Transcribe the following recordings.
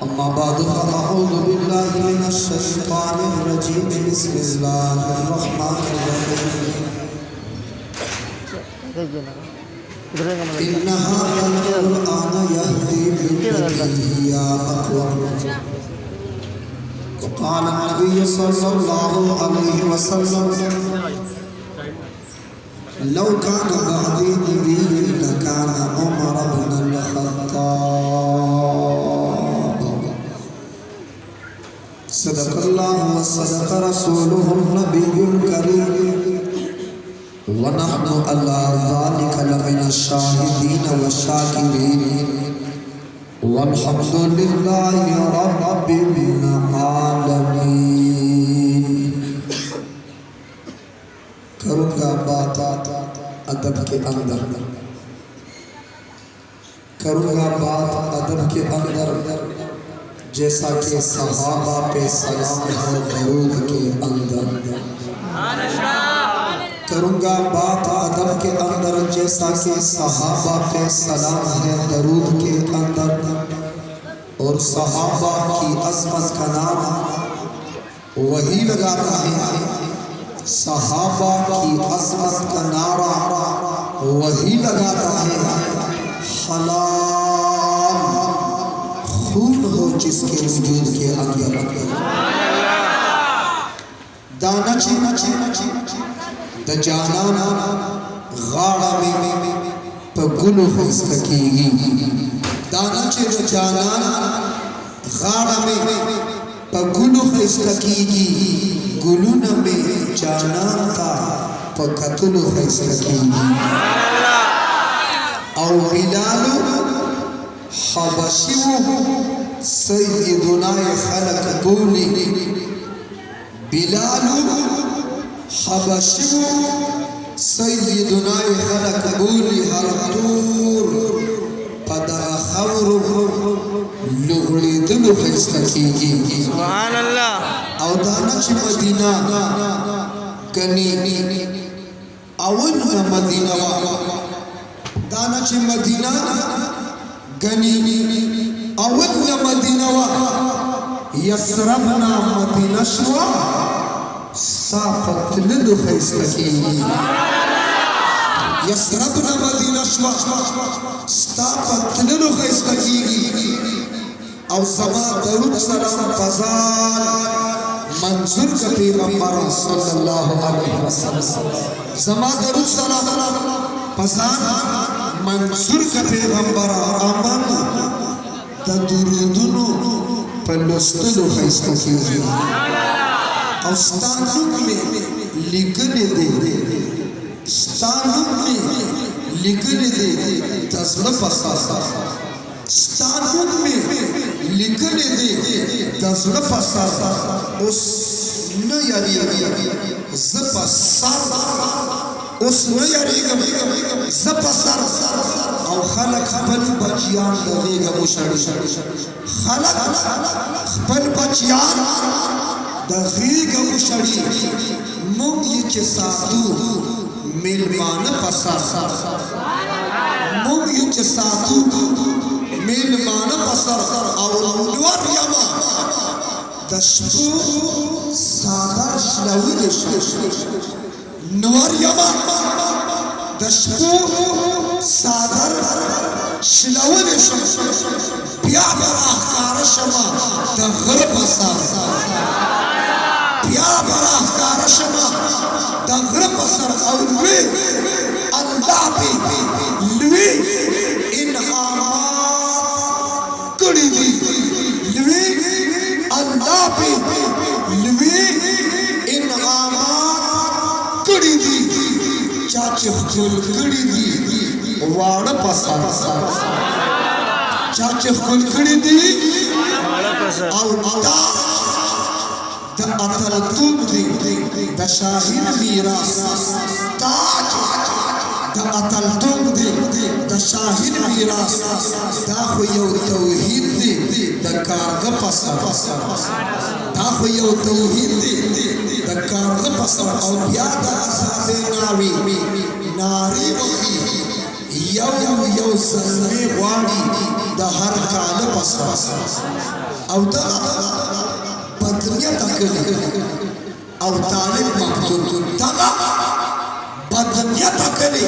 अम्मा बाद फ़अऊज़ु बिल्लाहि मिनश शैतानिर रजीम बिस्मिल्लाहिर रहमानिर रहीम इन्ना हाज़ल क़ुरआन यहदी लिल्लती हिया अक़वम क़ाल नबी सल्लल्लाहु अलैहि वसल्लम लौ काना बअदी नबिय्युन लकाना उमर इब्नुल ख़त्ताब सदक़ल्लाहु व सदक़ रसूलुहुन नबियुल करीम व नहनु अला ज़ालिका लमिनश शाहिदीन व शाकिरीन वल्हम्दुलिल्लाहि रब्बिल आलमीन। करूँगा बात अदब के अंदर, करूँगा बात अदब के अंदर जैसा कि सहाबा पे सलाम है दरूद के अंदर। करूँगा बात अदब के अंदर जैसा कि सहाबा पे सलाम है दरूद के अंदर। और सहाबा की अज़मत का नारा वही लगाता है, सहाबा की अज़मत का नारा वही लगाता है। हलाल खून हो जिसके वजूद के अंदर, दाना द जाना गाड़ा में पगुलो खिसकीगी, दाना द जाना गाड़ा में पगुलो खिसकीगी, गुलून में जाना का पकतुलो खिसकीगी। और बिलालु हबशियो सय्यदुना खलक गोली, बिलालु हबशियो सय्यदुना खलक गोली हर दूर पदर खवरु लुगड़ी दुलु खिसकीगी। सुभान अल्लाह। और दानच मदीना कनी अवन मदीना दानच मदीना गनी अवन मदीना यसरबना मदीना शुआ साफत लिदु खिसकीगी। यसरबना मदीना शुआ साफत लिदु खिसकीगी। और समा दरूद सलाम फज़ाल मंजूर का पैगंबर सल्लल्लाहु अलैहि वसल्लम, समा दरूद सलाम फज़ाल मंजूर का पैगंबर अमन तदरुदुनु पलस्तलु खिसकीगी। और स्तानुम में लिखने दे, स्तानुम में लिखने दे तस्ल पसा, स्तानुम में लिखने दे तस्ल पसा। उस न यारी ज़पसर, उस न यारी ज़पसर। और खलक बल बचियान दलेगा मुशड़ी, खलक बल बचियान दलेगा मुशड़ी। मुंगी के साथू मिलमान पसर, मुंगी के साथू मिलमान पसर। और नवर यमा दशपू सादर शलवी नवर यमा दशपू सादर शलवी प्या बरा कारशमा दगर पसर, प्या बरा कारशमा दगर पसर। और वे अल्लाह पे लुई इन आमात कड़ी दी, लुई अल्लाह पे लुई इन आमात कड़ी दी। चाचे खुल कड़ी दी वाड़ पसर, चाचे खुल कड़ी दी। और अतल तुम दी द शाहीन मीरास ताज, द अतल तुम दी द शाहीन मीरास दा खुयो तौहीद दी द कारग पसर, दा खुयो तौहीद दी द कारग पसर। और याद आज़ादे नावी नारी वही यौ यौ सलमे वाड़ी د هر کال پسا او دا بدنیت اکلی او طالب مقتول دا بدنیت اکلی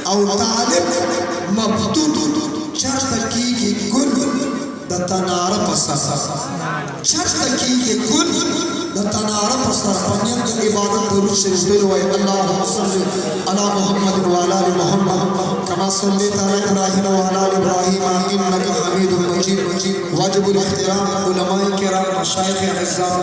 او طالب مقتول چرته کیږي ګل د تناره پسا چرته کیږي ګل د تناره پسا پنځم د عبادت درود شریف وای اللهم صل علی محمد وعلى ال محمد كما صليت على ابراهيم وعلى ال ابراهيم انك حميد مجيد واجب الاحترام علماء کرام مشایخ اعزام